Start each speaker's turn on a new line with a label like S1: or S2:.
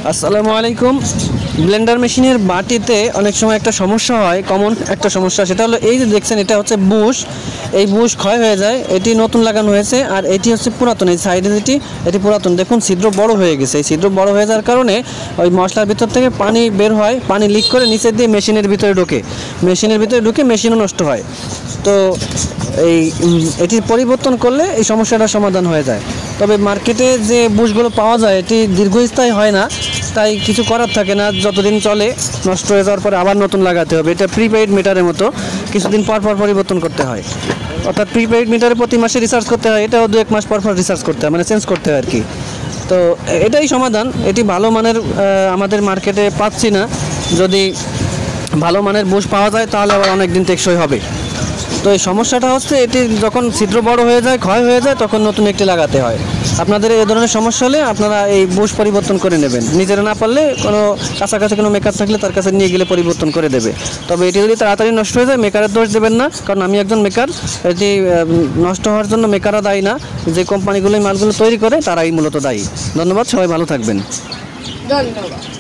S1: আসসালামু আলাইকুম। ব্লেন্ডার মেশিনের বাটিতে অনেক সময় একটা সমস্যা হয়, কমন একটা সমস্যা, সেটা হলো এই যে দেখছেন এটা হচ্ছে বুশ। এই বুশ ক্ষয় হয়ে যায়, এটি নতুন লাগানো হয়েছে আর এটি হচ্ছে পুরাতন। এই সাইডে এটি পুরাতন, দেখুন ছিদ্র বড় হয়ে গেছে। এই ছিদ্র বড় হয়ে যাওয়ার কারণে ওই মশলার ভিতর থেকে পানি বের হয়, পানি লিক করে নিচে দিয়ে মেশিনের ভিতরে ঢোকে, মেশিনও নষ্ট হয়। তো এটি পরিবর্তন করলে এই সমস্যাটার সমাধান হয়ে যায়। তবে মার্কেটে যে বুশগুলো পাওয়া যায় এটি দীর্ঘস্থায়ী হয় না, তাই কিছু করার থাকে না, যতদিন চলে নষ্ট হয়ে যাওয়ার পরে আবার নতুন লাগাতে হবে। এটা প্রিপেইড মিটারের মতো, কিছুদিন পর পর পরিবর্তন করতে হয়। অর্থাৎ প্রিপেইড মিটারে প্রতি মাসে রিচার্জ করতে হয়, এটাও 2-1 মাস পর পর রিচার্জ করতে হয়, মানে চেঞ্জ করতে হয় আর কি। তো এটাই সমাধান। এটি ভালো মানের আমাদের মার্কেটে পাচ্ছি না। যদি ভালো মানের বুশ পাওয়া যায় তাহলে আবার অনেক দিন টেকসই হবে। তো এই সমস্যাটা হচ্ছে এটি যখন ছিদ্র বড় হয়ে যায়, ক্ষয় হয়ে যায়, তখন নতুন একটি লাগাতে হয়। আপনাদের এই ধরনের সমস্যা হলে আপনারা এই বুশ পরিবর্তন করে নেবেন। নিজেরা না পারলে কোনো কাছাকাছি কোনো মেকার থাকলে তার কাছে নিয়ে গেলে পরিবর্তন করে দেবে। তবে এটি যদি তাড়াতাড়ি নষ্ট হয়ে যায় মেকারের দোষ দেবেন না, কারণ আমি একজন মেকার। এটি নষ্ট হওয়ার জন্য মেকাররা দায়ী না, যে কোম্পানিগুলো মালগুলো তৈরি করে তারাই মূলত দায়ী। ধন্যবাদ, সবাই ভালো থাকবেন।
S2: ধন্যবাদ।